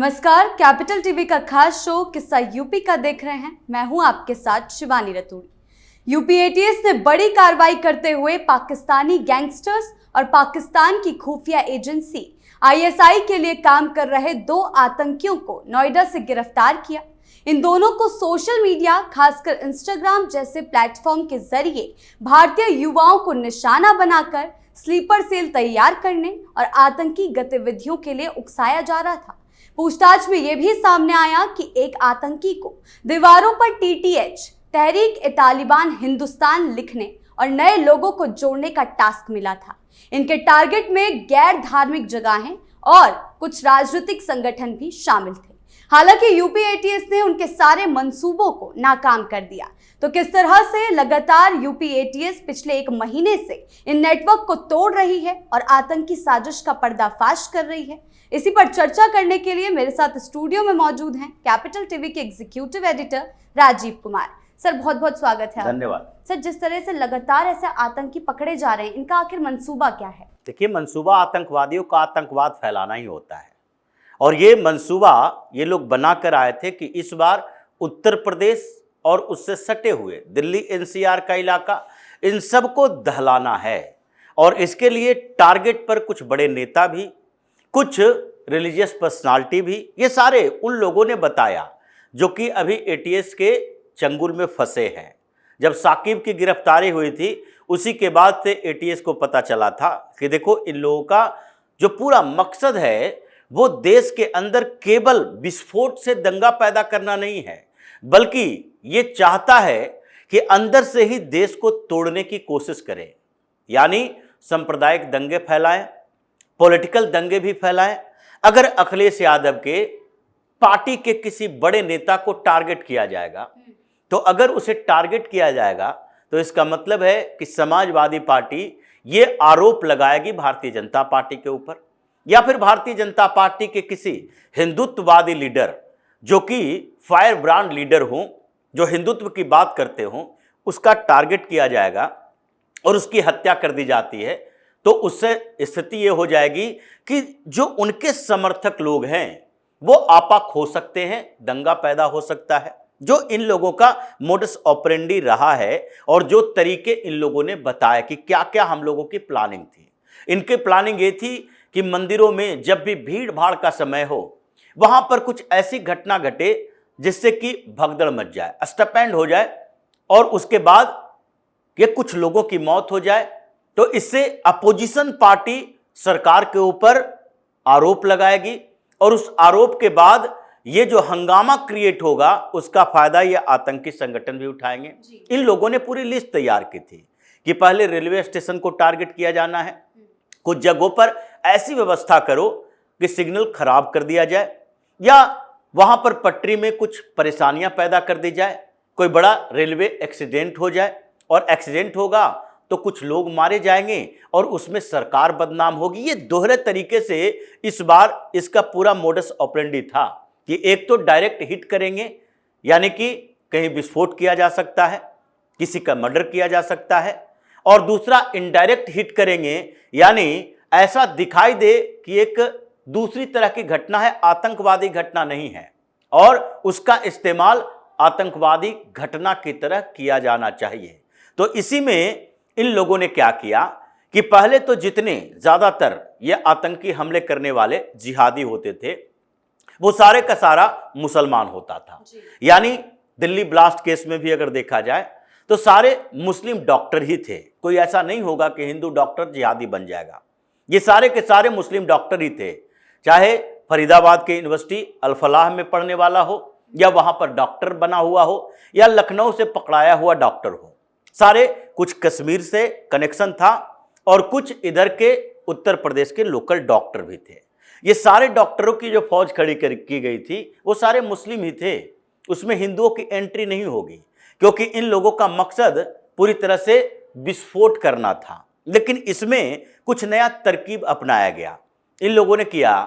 नमस्कार, capital TV का खास शो किस्सा यूपी का देख रहे हैं। मैं हूं आपके साथ शिवानी रतूड़ी। यूपी एटीएस ने बड़ी कार्रवाई करते हुए पाकिस्तानी गैंगस्टर्स और पाकिस्तान की खुफिया एजेंसी आईएसआई के लिए काम कर रहे 2 आतंकियों को नोएडा से गिरफ्तार किया। इन दोनों को सोशल मीडिया, खासकर इंस्टाग्राम जैसे प्लेटफॉर्म के जरिए भारतीय युवाओं को निशाना बनाकर स्लीपर सेल तैयार करने और आतंकी गतिविधियों के लिए उकसाया जा रहा था। पूछताछ में यह भी सामने आया कि एक आतंकी को दीवारों पर टीटीएच तहरीक-ए-तालिबान हिंदुस्तान लिखने और नए लोगों को जोड़ने का टास्क मिला था। इनके टारगेट में गैर धार्मिक जगहें और कुछ राजनीतिक संगठन भी शामिल थे। हालांकि यूपी एटीएस ने उनके सारे मंसूबों को नाकाम कर दिया। तो किस तरह से लगातार यूपी एटीएस पिछले 1 महीने से इन नेटवर्क को तोड़ रही है और आतंकी साजिश का पर्दाफाश कर रही है, इसी पर चर्चा करने के लिए मेरे साथ स्टूडियो में मौजूद हैं कैपिटल टीवी के executive editor Rajiv Kumar. Sir, बहुत बहुत स्वागत है। धन्यवाद। सर, जिस तरह से लगातार ऐसे आतंकी पकड़े जा रहे हैं, इनका आखिर मंसूबा क्या है? देखिए, मंसूबा आतंकवादियों का आतंकवाद फैलाना ही होता है और ये मंसूबा ये लोग बनाकर आए थे कि इस बार उत्तर प्रदेश और उससे सटे हुए दिल्ली एनसीआर का इलाका, इन सबको दहलाना है। और इसके लिए टारगेट पर कुछ बड़े नेता भी, कुछ रिलीजियस पर्सनालिटी भी, ये सारे उन लोगों ने बताया जो कि अभी एटीएस के चंगुल में फंसे हैं। जब साकिब की गिरफ्तारी हुई थी, उसी के बाद से एटीएस को पता चला था कि देखो, इन लोगों का जो पूरा मकसद है वो देश के अंदर केवल विस्फोट से दंगा पैदा करना नहीं है, बल्कि ये चाहता है कि अंदर से ही देश को तोड़ने की कोशिश करें। यानी सांप्रदायिक दंगे फैलाएं, पॉलिटिकल दंगे भी फैलाएं। अगर अखिलेश यादव के पार्टी के किसी बड़े नेता को टारगेट किया जाएगा, तो अगर उसे टारगेट किया जाएगा तो इसका मतलब है कि समाजवादी पार्टी ये आरोप लगाएगी भारतीय जनता पार्टी के ऊपर, या फिर भारतीय जनता पार्टी के किसी हिंदुत्ववादी लीडर जो कि फायर ब्रांड लीडर हों, जो हिंदुत्व की बात करते हों, उसका टारगेट किया जाएगा और उसकी हत्या कर दी जाती है। तो उससे स्थिति ये हो जाएगी कि जो उनके समर्थक लोग हैं वो आपा खो सकते हैं, दंगा पैदा हो सकता है। जो इन लोगों का मोडस ऑपरेंडी रहा है और जो तरीके इन लोगों ने बताया कि क्या क्या हम लोगों की प्लानिंग थी। इनकी प्लानिंग ये थी कि मंदिरों में जब भी भीड़ भाड़ का समय हो, वहां पर कुछ ऐसी घटना घटे जिससे कि भगदड़ मच जाए, स्टपेंड हो जाए और उसके बाद ये कुछ लोगों की मौत हो जाए। तो इससे अपोजिशन पार्टी सरकार के ऊपर आरोप लगाएगी और उस आरोप के बाद ये जो हंगामा क्रिएट होगा उसका फायदा ये आतंकी संगठन भी उठाएंगे। इन लोगों ने पूरी लिस्ट तैयार की थी कि पहले रेलवे स्टेशन को टारगेट किया जाना है, कुछ जगहों पर ऐसी व्यवस्था करो कि सिग्नल खराब कर दिया जाए, या वहां पर पटरी में कुछ परेशानियां पैदा कर दी जाए, कोई बड़ा रेलवे एक्सीडेंट हो जाए और एक्सीडेंट होगा तो कुछ लोग मारे जाएंगे और उसमें सरकार बदनाम होगी। ये दोहरे तरीके से इस बार इसका पूरा मोडस ऑपरेंडी था कि एक तो डायरेक्ट हिट करेंगे, यानी कि कहीं विस्फोट किया जा सकता है, किसी का मर्डर किया जा सकता है, और दूसरा इनडायरेक्ट हिट करेंगे, यानी ऐसा दिखाई दे कि एक दूसरी तरह की घटना है, आतंकवादी घटना नहीं है, और उसका इस्तेमाल आतंकवादी घटना की तरह किया जाना चाहिए। तो इसी में इन लोगों ने क्या किया कि पहले तो जितने ज्यादातर ये आतंकी हमले करने वाले जिहादी होते थे वो सारे का सारा मुसलमान होता था। यानी दिल्ली ब्लास्ट केस में भी अगर देखा जाए तो सारे मुस्लिम डॉक्टर ही थे। कोई ऐसा नहीं होगा कि हिंदू डॉक्टर जिहादी बन जाएगा। ये सारे के सारे मुस्लिम डॉक्टर ही थे, चाहे फरीदाबाद के यूनिवर्सिटी अल-फलाह में पढ़ने वाला हो, या वहां पर डॉक्टर बना हुआ हो, या लखनऊ से पकड़ाया हुआ डॉक्टर हो। सारे, कुछ कश्मीर से कनेक्शन था और कुछ इधर के उत्तर प्रदेश के लोकल डॉक्टर भी थे। ये सारे डॉक्टरों की जो फौज खड़ी की गई थी वो सारे मुस्लिम ही थे। उसमें हिंदुओं की एंट्री नहीं होगी, क्योंकि इन लोगों का मकसद पूरी तरह से विस्फोट करना था। लेकिन इसमें कुछ नया तरकीब अपनाया गया। इन लोगों ने किया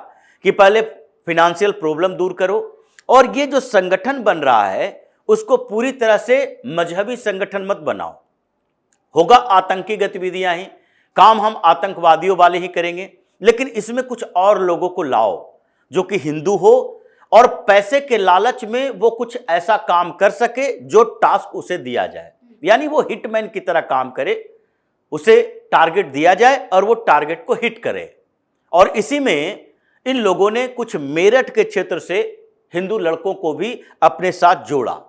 कि पहले फिनेंशियल प्रॉब्लम दूर करो, और ये जो संगठन बन रहा है उसको पूरी तरह से मजहबी संगठन मत बनाओ। होगा आतंकी गतिविधियां ही, काम हम आतंकवादियों वाले ही करेंगे, लेकिन इसमें कुछ और लोगों को लाओ जो कि हिंदू हो और पैसे के लालच में वो कुछ ऐसा काम कर सके जो टास्क उसे दिया जाए, यानी वो हिटमैन की तरह काम करे, उसे टारगेट दिया जाए और वो टारगेट को हिट करे। और इसी में इन लोगों ने कुछ मेरठ के क्षेत्र से हिंदू लड़कों को भी अपने साथ जोड़ा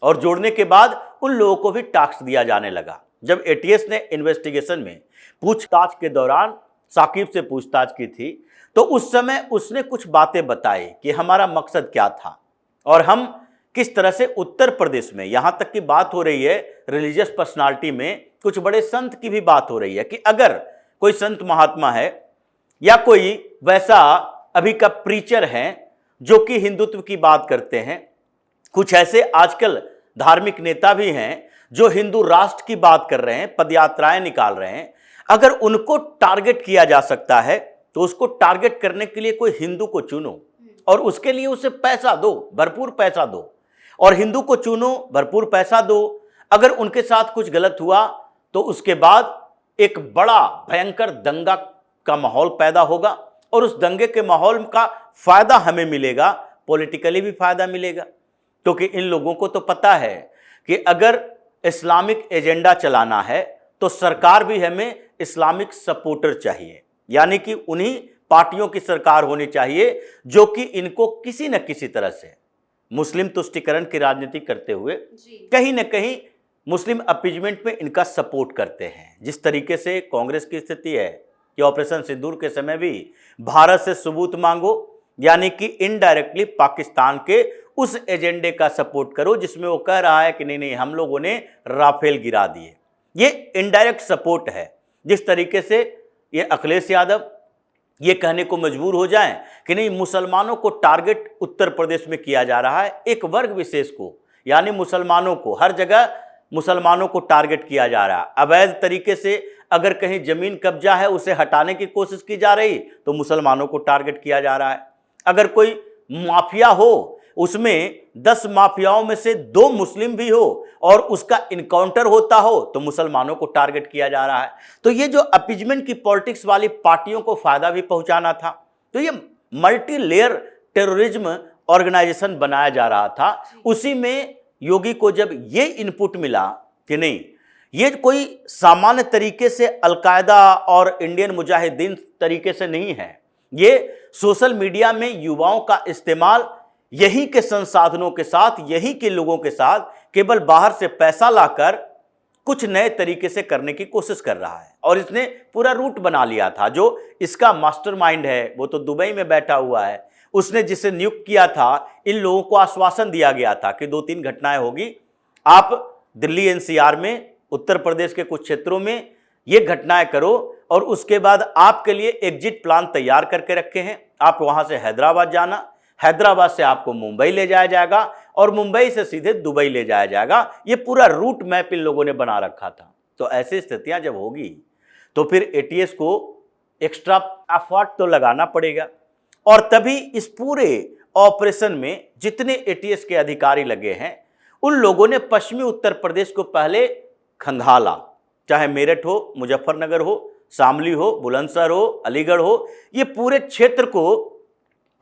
और जोड़ने के बाद उन लोगों को भी टास्क दिया जाने लगा। जब एटीएस ने इन्वेस्टिगेशन में पूछताछ के दौरान साकिब से पूछताछ की थी तो उस समय उसने कुछ बातें बताई कि हमारा मकसद क्या था और हम किस तरह से उत्तर प्रदेश में, यहां तक की बात हो रही है रिलीजियस पर्सनालिटी में, कुछ बड़े संत की भी बात हो रही है कि अगर कोई संत महात्मा है या कोई वैसा अभी का प्रीचर है जो कि हिंदुत्व की बात करते हैं, कुछ ऐसे आजकल धार्मिक नेता भी हैं जो हिंदू राष्ट्र की बात कर रहे हैं, पदयात्राएं निकाल रहे हैं, अगर उनको टारगेट किया जा सकता है तो उसको टारगेट करने के लिए कोई हिंदू को चुनो और उसके लिए उसे पैसा दो, भरपूर पैसा दो, और हिंदू को चुनो, भरपूर पैसा दो। अगर उनके साथ कुछ गलत हुआ तो उसके बाद एक बड़ा भयंकर दंगा का माहौल पैदा होगा और उस दंगे के माहौल का फायदा हमें मिलेगा, पॉलिटिकली भी फायदा मिलेगा, क्योंकि इन लोगों को तो पता है कि अगर इस्लामिक एजेंडा चलाना है तो सरकार भी हमें इस्लामिक सपोर्टर चाहिए, यानी कि उन्हीं पार्टियों की सरकार होनी चाहिए जो कि इनको किसी न किसी तरह से मुस्लिम तुष्टीकरण की राजनीति करते हुए कहीं न कहीं मुस्लिम अपीजमेंट में इनका सपोर्ट करते हैं। जिस तरीके से कांग्रेस की स्थिति है कि ऑपरेशन सिंदूर के समय भी भारत से सबूत मांगो, यानी कि इनडायरेक्टली पाकिस्तान के उस एजेंडे का सपोर्ट करो जिसमें वो कह रहा है कि नहीं नहीं हम लोगों ने राफेल गिरा दिए। ये इनडायरेक्ट सपोर्ट है। जिस तरीके से ये अखिलेश यादव ये कहने को मजबूर हो जाएं कि नहीं मुसलमानों को टारगेट उत्तर प्रदेश में किया जा रहा है, एक वर्ग विशेष को, यानी मुसलमानों को, हर जगह मुसलमानों को टारगेट किया जा रहा है। अवैध तरीके से अगर कहीं जमीन कब्जा है उसे हटाने की कोशिश की जा रही तो मुसलमानों को टारगेट किया जा रहा है। अगर कोई माफिया हो उसमें 10 माफियाओं में से 2 मुस्लिम भी हो और उसका इनकाउंटर होता हो तो मुसलमानों को टारगेट किया जा रहा है। तो ये जो अपीजमेंट की पॉलिटिक्स वाली पार्टियों को फायदा भी पहुंचाना था, तो ये मल्टी लेयर टेररिज्म ऑर्गेनाइजेशन बनाया जा रहा था। उसी में योगी को जब ये इनपुट मिला कि नहीं ये कोई सामान्य तरीके से अलकायदा और इंडियन मुजाहिदीन तरीके से नहीं है, ये सोशल मीडिया में युवाओं का इस्तेमाल यही के संसाधनों के साथ, यही के लोगों के साथ केवल बाहर से पैसा लाकर कुछ नए तरीके से करने की कोशिश कर रहा है। और इसने पूरा रूट बना लिया था। जो इसका मास्टरमाइंड है वो तो दुबई में बैठा हुआ है। उसने जिसे नियुक्त किया था, इन लोगों को आश्वासन दिया गया था कि 2-3 घटनाएं होगी, आप दिल्ली एनसीआर में, उत्तर प्रदेश के कुछ क्षेत्रों में ये घटनाएं करो और उसके बाद आपके लिए एग्जिट प्लान तैयार करके रखे हैं। आप वहां से हैदराबाद जाना, हैदराबाद से आपको मुंबई ले जाया जाएगा और मुंबई से सीधे दुबई ले जाया जाएगा। ये पूरा रूट मैप इन लोगों ने बना रखा था। तो ऐसी स्थितियां जब होगी तो फिर एटीएस को एक्स्ट्रा एफर्ट तो लगाना पड़ेगा और तभी इस पूरे ऑपरेशन में जितने एटीएस के अधिकारी लगे हैं उन लोगों ने पश्चिमी उत्तर प्रदेश को पहले खंगाला, चाहे मेरठ हो, मुजफ्फरनगर हो, शामली हो, बुलंदशहर हो, अलीगढ़ हो, ये पूरे क्षेत्र को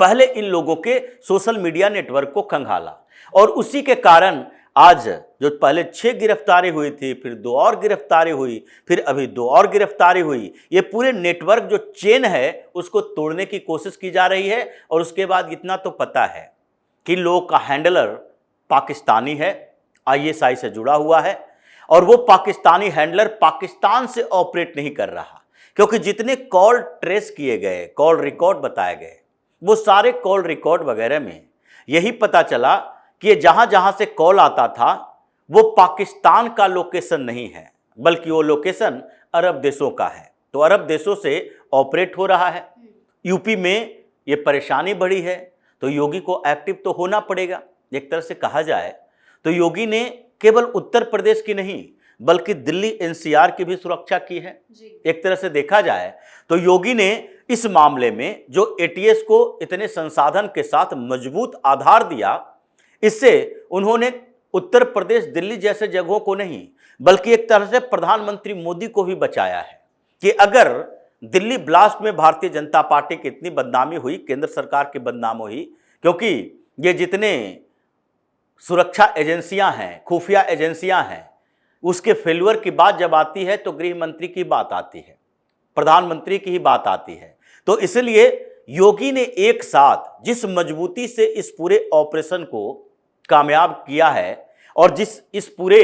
पहले इन लोगों के सोशल मीडिया नेटवर्क को खंगाला। और उसी के कारण आज जो पहले 6 गिरफ्तारी हुई थी, फिर 2 और गिरफ्तारी हुई, फिर अभी 2 और गिरफ्तारी हुई, ये पूरे नेटवर्क जो चेन है उसको तोड़ने की कोशिश की जा रही है। और उसके बाद इतना तो पता है कि लोगों का हैंडलर पाकिस्तानी है, आईएसआई से जुड़ा हुआ है और वो पाकिस्तानी हैंडलर पाकिस्तान से ऑपरेट नहीं कर रहा, क्योंकि जितने कॉल ट्रेस किए गए, कॉल रिकॉर्ड बताए गए, वो सारे कॉल रिकॉर्ड वगैरह में यही पता चला कि जहां जहां से कॉल आता था वो पाकिस्तान का लोकेशन नहीं है, बल्कि वो लोकेशन अरब देशों का है। तो अरब देशों से ऑपरेट हो रहा है। यूपी में ये परेशानी बढ़ी है तो योगी को एक्टिव तो होना पड़ेगा। एक तरह से कहा जाए तो योगी ने केवल उत्तर प्रदेश की नहीं बल्कि दिल्ली एनसीआर की भी सुरक्षा की है। एक तरह से देखा जाए तो योगी ने इस मामले में जो एटीएस को इतने संसाधन के साथ मजबूत आधार दिया, इससे उन्होंने उत्तर प्रदेश, दिल्ली जैसे जगहों को नहीं बल्कि एक तरह से प्रधानमंत्री मोदी को भी बचाया है कि अगर दिल्ली ब्लास्ट में भारतीय जनता पार्टी की इतनी बदनामी हुई, केंद्र सरकार की बदनामी हुई, क्योंकि ये जितने सुरक्षा एजेंसियां हैं, खुफिया एजेंसियां हैं, उसके फेल्यूर की बात जब आती है तो गृह मंत्री की बात आती है, प्रधानमंत्री की ही बात आती है। तो इसलिए योगी ने एक साथ जिस मजबूती से इस पूरे ऑपरेशन को कामयाब किया है और जिस इस पूरे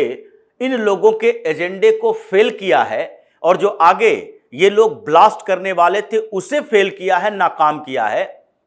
इन लोगों के एजेंडे को फेल किया है और जो आगे ये लोग ब्लास्ट करने वाले थे उसे फेल किया है, नाकाम किया है,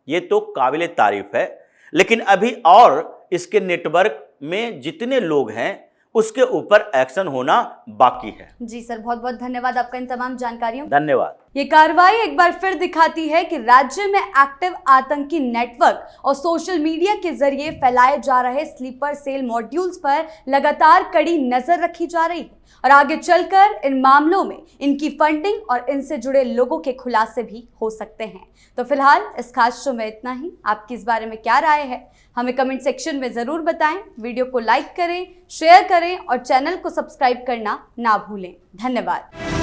ये तो काबिले तारीफ है। लेकिन अभी और इसके नेटवर्क में जितने लोग हैं उसके ऊपर एक्शन होना बाकी है। जी सर, बहुत बहुत धन्यवाद आपका इन तमाम जानकारियों। धन्यवाद। ये कार्रवाई एक बार फिर दिखाती है कि राज्य में एक्टिव आतंकी नेटवर्क और सोशल मीडिया के जरिए फैलाए जा रहे स्लीपर सेल मॉड्यूल्स पर लगातार कड़ी नजर रखी जा रही है और आगे चलकर इन मामलों में इनकी फंडिंग और इनसे जुड़े लोगों के खुलासे भी हो सकते हैं। तो फिलहाल इस खास शो में इतना ही। आपकी इस बारे में क्या राय है, हमें कमेंट सेक्शन में जरूर बताएं। वीडियो को लाइक करें, शेयर करें और चैनल को सब्सक्राइब करना ना भूलें। धन्यवाद।